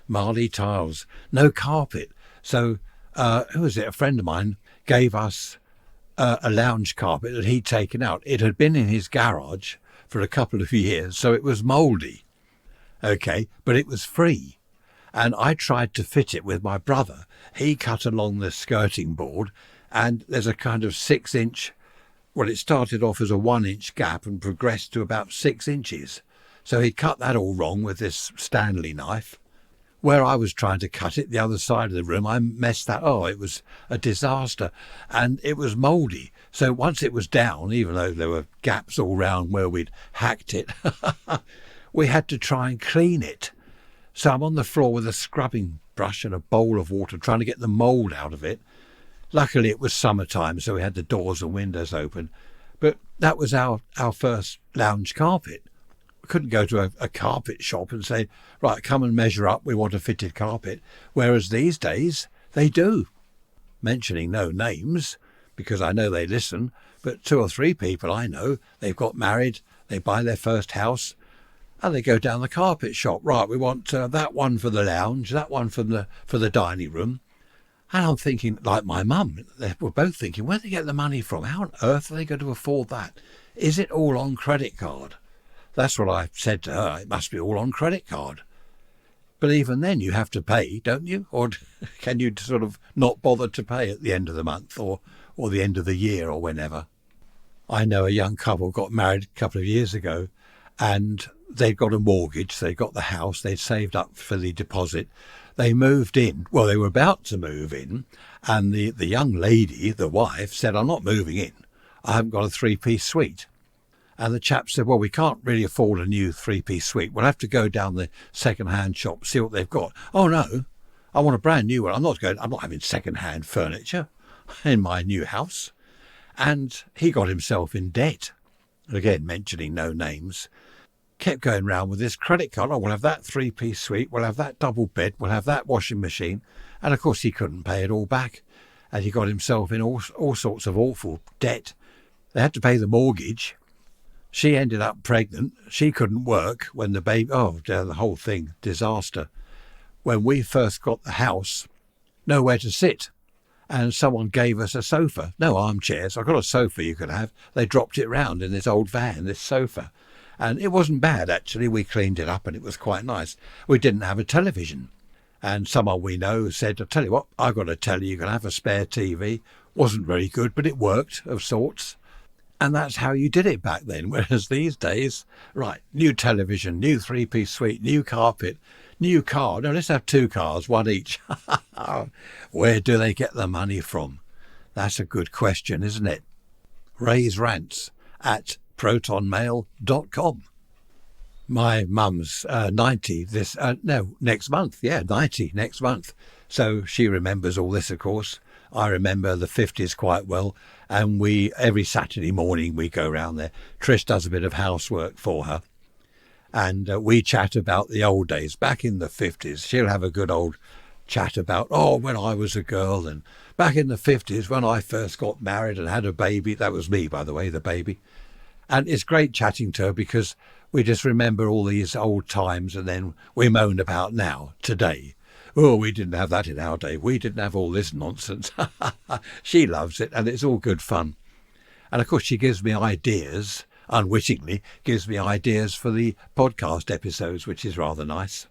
Marley tiles. No carpet. So, who was it? A friend of mine gave us a lounge carpet that he'd taken out. It had been in his garage for a couple of years, so it was mouldy. Okay, but it was free. And I tried to fit it with my brother. He cut along the skirting board, and there's a kind of 6-inch, well, it started off as a 1-inch gap and progressed to about 6 inches. So he cut that all wrong with this Stanley knife. Where I was trying to cut it, the other side of the room, I messed that. Oh, it was a disaster. And it was mouldy. So once it was down, even though there were gaps all round where we'd hacked it, we had to try and clean it. So I'm on the floor with a scrubbing brush and a bowl of water trying to get the mould out of it. Luckily, it was summertime, so we had the doors and windows open. But that was our first lounge carpet. Couldn't go to a carpet shop and say, right, come and measure up, we want a fitted carpet. Whereas these days, they do. Mentioning no names, because I know they listen, but 2 or 3 people I know, they've got married, they buy their first house, and they go down the carpet shop. Right, we want that one for the lounge, that one for the dining room. And I'm thinking, like my mum, we're both thinking, where do they get the money from? How on earth are they going to afford that? Is it all on credit card? That's what I said to her. It must be all on credit card. But even then you have to pay, don't you? Or can you sort of not bother to pay at the end of the month or the end of the year or whenever? I know a young couple got married a couple of years ago, and they'd got a mortgage. They got the house. They'd saved up for the deposit. They moved in. Well, they were about to move in, and the young lady, the wife, said, I'm not moving in. I haven't got a 3-piece suite. And the chap said, well, we can't really afford a new 3-piece suite. We'll have to go down the second-hand shop, see what they've got. Oh, no, I want a brand new one. I'm not having second-hand furniture in my new house. And he got himself in debt. Again, mentioning no names. Kept going round with this credit card. Oh, we'll have that 3-piece suite. We'll have that double bed. We'll have that washing machine. And, of course, he couldn't pay it all back. And he got himself in all sorts of awful debt. They had to pay the mortgage. She ended up pregnant. She couldn't work when the baby... Oh, the whole thing, disaster. When we first got the house, nowhere to sit. And someone gave us a sofa. No armchairs. I got a sofa you could have. They dropped it round in this old van, this sofa. And it wasn't bad, actually. We cleaned it up and it was quite nice. We didn't have a television. And someone we know said, I'll tell you what, I've got to tell you, you can have a spare TV. Wasn't very good, but it worked of sorts. And that's how you did it back then. Whereas these days, right, new television, new three-piece suite, new carpet, new car. No, let's have 2 cars, one each. Where do they get the money from? That's a good question, isn't it? Ray's Rants at protonmail.com. My mum's 90 next month. Yeah, 90 next month. So she remembers all this, of course. I remember the 50s quite well. And every Saturday morning we go round there. Trish does a bit of housework for her. And we chat about the old days, back in the 50s. She'll have a good old chat about, when I was a girl, and back in the 50s when I first got married and had a baby. That was me, by the way, the baby. And it's great chatting to her because we just remember all these old times, and then we moan about now, today. Oh, we didn't have that in our day. We didn't have all this nonsense. She loves it, and it's all good fun. And of course, she gives me ideas, unwittingly, gives me ideas for the podcast episodes, which is rather nice.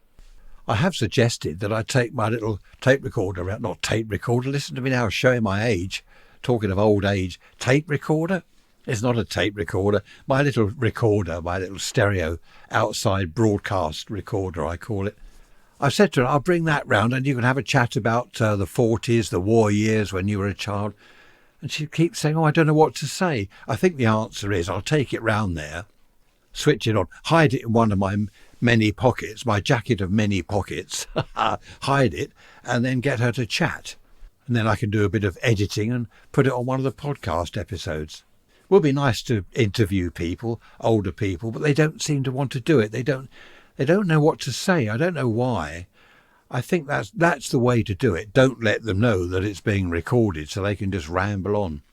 I have suggested that I take my little tape recorder out, not tape recorder, listen to me now, showing my age, talking of old age, tape recorder? It's not a tape recorder. My little recorder, my little stereo outside broadcast recorder, I call it. I said to her, I'll bring that round and you can have a chat about the 40s, the war years when you were a child. And she keeps saying, I don't know what to say. I think the answer is I'll take it round there, switch it on, hide it in one of my many pockets, my jacket of many pockets, hide it, and then get her to chat. And then I can do a bit of editing and put it on one of the podcast episodes. It would be nice to interview people, older people, but they don't seem to want to do it. They don't know what to say. I don't know why. I think that's the way to do it. Don't let them know that it's being recorded so they can just ramble on.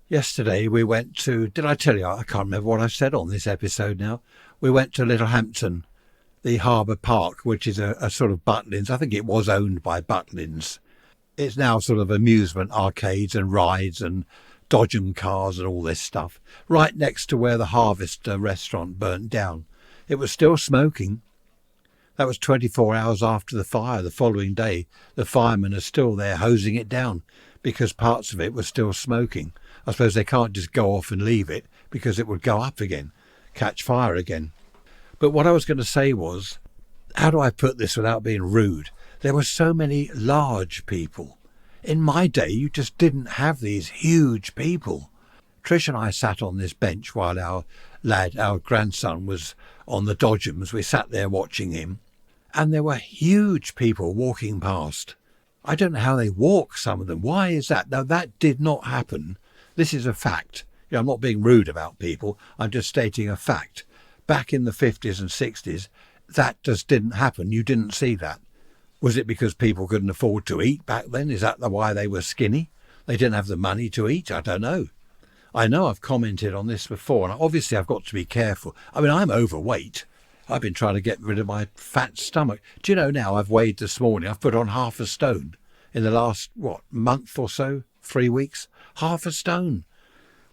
Yesterday we went to, did I tell you? I can't remember what I said on this episode now. We went to Littlehampton, the Harbour Park, which is a sort of Butlins. I think it was owned by Butlins. It's now sort of amusement arcades and rides and Dodgem cars and all this stuff, right next to where the Harvest restaurant burnt down. It was still smoking. That was 24 hours after the fire. The following day, the firemen are still there hosing it down because parts of it were still smoking. I suppose they can't just go off and leave it because it would go up again, catch fire again. But what I was going to say was, how do I put this without being rude? There were so many large people. In my day, you just didn't have these huge people. Trish and I sat on this bench while our grandson, was on the Dodgems. We sat there watching him, and there were huge people walking past. I don't know how they walk, some of them. Why is that? Now, that did not happen. This is a fact. I'm not being rude about people. I'm just stating a fact. Back in the 50s and 60s, that just didn't happen. You didn't see that. Was it because people couldn't afford to eat back then? Is that why they were skinny? They didn't have the money to eat? I don't know. I know I've commented on this before, and obviously I've got to be careful. I mean, I'm overweight. I've been trying to get rid of my fat stomach. Do you know now I've weighed this morning? I've put on 1/2 stone in the last, month or so? 3 weeks? 1/2 stone.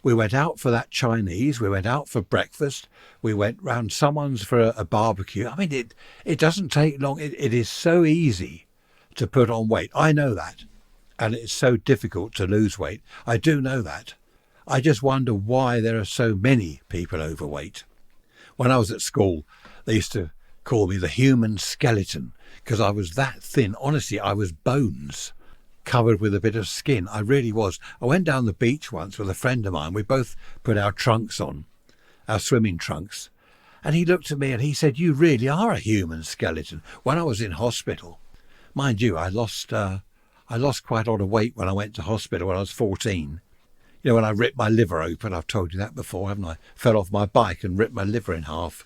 We went out for that Chinese. We went out for breakfast. We went round someone's for a barbecue. I mean, it doesn't take long. It is so easy to put on weight. I know that. And it's so difficult to lose weight. I do know that. I just wonder why there are so many people overweight. When I was at school, they used to call me the human skeleton because I was that thin. Honestly, I was bones covered with a bit of skin. I really was. I went down the beach once with a friend of mine. We both put our trunks on, our swimming trunks. And he looked at me and he said, you really are a human skeleton. When I was in hospital, mind you, I lost quite a lot of weight when I went to hospital when I was 14. You know, when I ripped my liver open, I've told you that before, haven't I? Fell off my bike and ripped my liver in half.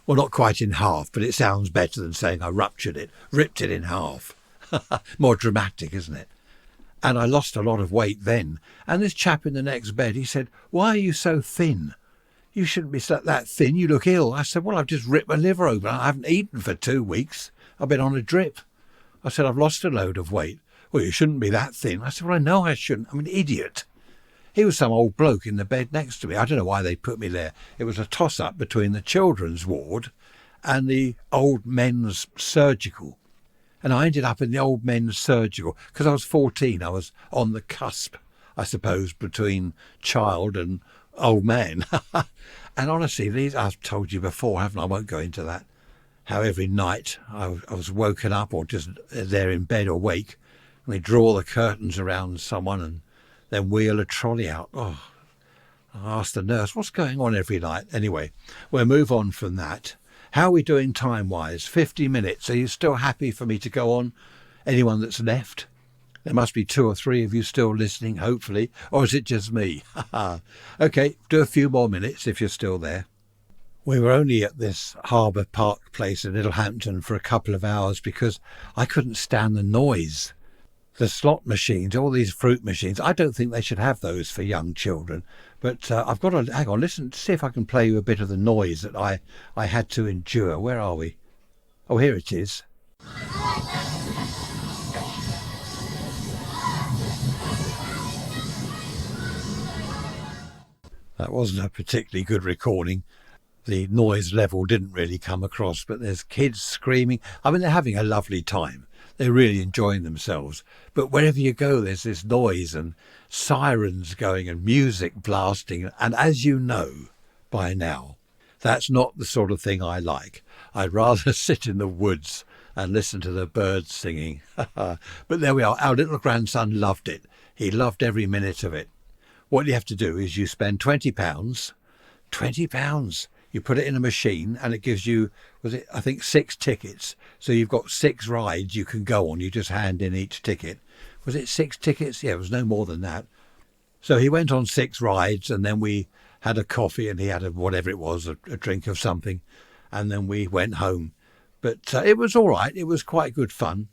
Well, not quite in half, but it sounds better than saying I ruptured it. Ripped it in half. More dramatic, isn't it? And I lost a lot of weight then. And this chap in the next bed, he said, why are you so thin? You shouldn't be that thin. You look ill. I said, well, I've just ripped my liver open. I haven't eaten for 2 weeks. I've been on a drip. I said, I've lost a load of weight. Well, you shouldn't be that thin. I said, well, I know I shouldn't. I'm an idiot. He was some old bloke in the bed next to me. I don't know why they put me there. It was a toss-up between the children's ward and the old men's surgical. And I ended up in the old men's surgical because I was 14. I was on the cusp, I suppose, between child and old man. And honestly, I've told you before, haven't I? I won't go into that. How every night I was woken up or just there in bed awake, and they draw the curtains around someone and then wheel a trolley out. Oh, I asked the nurse, what's going on every night? Anyway, we'll move on from that. How are we doing time-wise? 50 minutes. Are you still happy for me to go on? Anyone that's left? There must be 2 or 3 of you still listening, hopefully. Or is it just me? OK, do a few more minutes if you're still there. We were only at this Harbour Park place in Littlehampton for a couple of hours because I couldn't stand the noise. The slot machines, all these fruit machines, I don't think they should have those for young children. But I've got to, hang on, listen, see if I can play you a bit of the noise that I had to endure. Where are we? Oh, here it is. That wasn't a particularly good recording. The noise level didn't really come across, but there's kids screaming. I mean, they're having a lovely time. They're really enjoying themselves. But wherever you go, there's this noise and sirens going and music blasting. And as you know by now, that's not the sort of thing I like. I'd rather sit in the woods and listen to the birds singing. But there we are. Our little grandson loved it. He loved every minute of it. What you have to do is you spend £20. £20. You put it in a machine and it gives you, I think 6 tickets. So you've got 6 rides you can go on. You just hand in each ticket. Was it 6 tickets? Yeah, it was no more than that. So he went on 6 rides and then we had a coffee and he had whatever it was, a drink of something. And then we went home. But it was all right. It was quite good fun.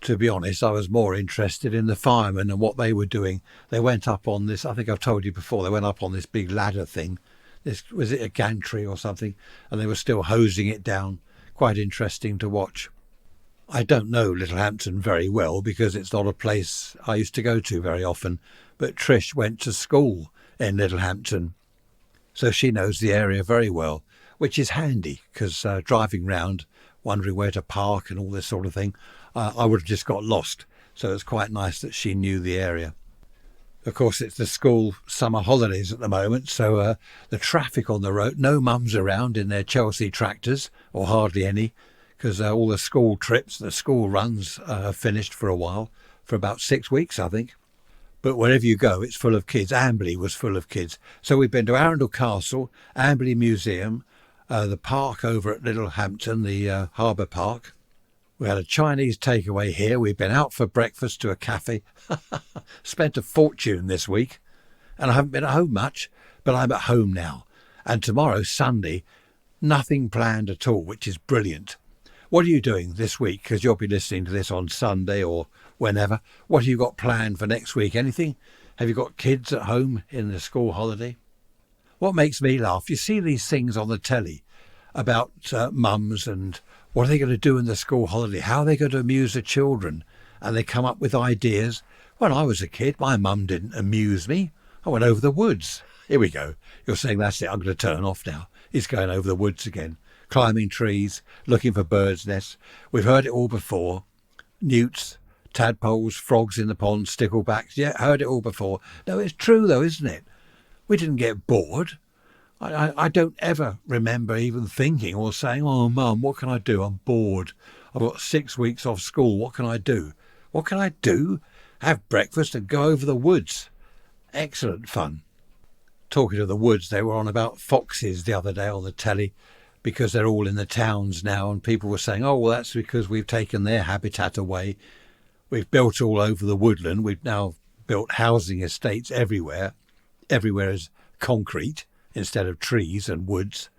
To be honest, I was more interested in the firemen and what they were doing. They went up on this, I think I've told you before, they went up on this big ladder thing. Was it a gantry or something? And they were still hosing it down. Quite interesting to watch. I don't know Littlehampton very well because it's not a place I used to go to very often. But Trish went to school in Littlehampton. So she knows the area very well, which is handy because driving round, wondering where to park and all this sort of thing, I would have just got lost. So it's quite nice that she knew the area. Of course, it's the school summer holidays at the moment, so the traffic on the road, no mums around in their Chelsea tractors, or hardly any, because all the school trips, the school runs are finished for a while, for about 6 weeks, I think. But wherever you go, it's full of kids. Amberley was full of kids. So we've been to Arundel Castle, Amberley Museum, the park over at Littlehampton, the Harbour Park. We had a Chinese takeaway here. We've been out for breakfast to a cafe. Spent a fortune this week. And I haven't been at home much, but I'm at home now. And tomorrow, Sunday, nothing planned at all, which is brilliant. What are you doing this week? Because you'll be listening to this on Sunday or whenever. What have you got planned for next week? Anything? Have you got kids at home in the school holiday? What makes me laugh, you see these things on the telly about mums and what are they going to do in the school holiday? How are they going to amuse the children? And they come up with ideas. When I was a kid, my mum didn't amuse me. I went over the woods. Here we go. You're saying that's it. I'm going to turn off now. He's going over the woods again. Climbing trees, looking for birds' nests. We've heard it all before. Newts, tadpoles, frogs in the pond, sticklebacks. Yeah, heard it all before. No, it's true though, isn't it? We didn't get bored. I don't ever remember even thinking or saying, oh, Mum, what can I do? I'm bored. I've got 6 weeks off school. What can I do? What can I do? Have breakfast and go over the woods. Excellent fun. Talking of the woods, they were on about foxes the other day on the telly because they're all in the towns now and people were saying, oh, well, that's because we've taken their habitat away. We've built all over the woodland. We've now built housing estates everywhere. Everywhere is concrete instead of trees and woods.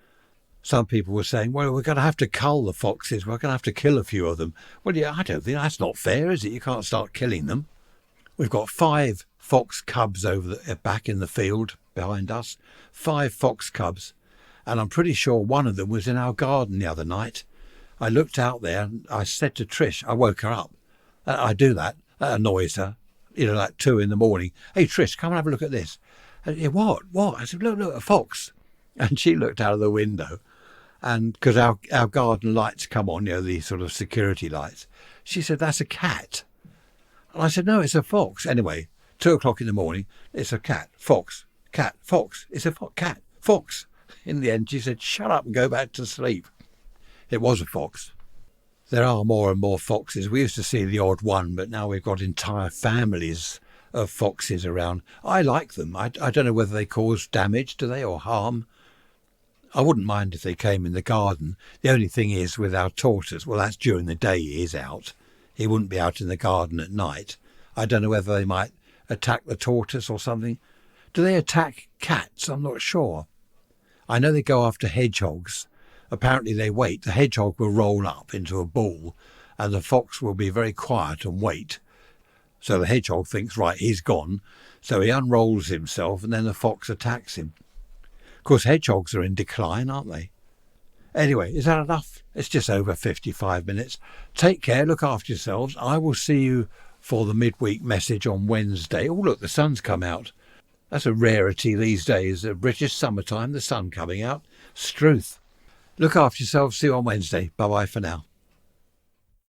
Some people were saying, well, we're going to have to cull the foxes. We're going to have to kill a few of them. Well, yeah, I don't think that's not fair, is it? You can't start killing them. We've got 5 fox cubs back in the field behind us. 5 fox cubs. And I'm pretty sure one of them was in our garden the other night. I looked out there and I said to Trish, I woke her up. I do that. That annoys her. like 2 a.m. Hey, Trish, come and have a look at this. And, what? I said, look, a fox. And she looked out of the window, and because our garden lights come on, these sort of security lights, she said, that's a cat. And I said, no, it's a fox. Anyway, 2 a.m, it's a cat, fox, it's a cat, fox. In the end, she said, shut up and go back to sleep. It was a fox. There are more and more foxes. We used to see the odd one, but now we've got entire families of foxes around. I like them. I don't know whether they cause damage, do they, or harm. I wouldn't mind if they came in the garden. The only thing is with our tortoise, well, that's during the day he is out. He wouldn't be out in the garden at night. I don't know whether they might attack the tortoise or something. Do they attack cats? I'm not sure. I know they go after hedgehogs. Apparently they wait. The hedgehog will roll up into a ball and the fox will be very quiet and wait. So the hedgehog thinks, right, he's gone. So he unrolls himself and then the fox attacks him. Of course, hedgehogs are in decline, aren't they? Anyway, is that enough? It's just over 55 minutes. Take care, look after yourselves. I will see you for the midweek message on Wednesday. Oh, look, the sun's come out. That's a rarity these days. The British summertime, the sun coming out. Struth. Look after yourselves. See you on Wednesday. Bye-bye for now.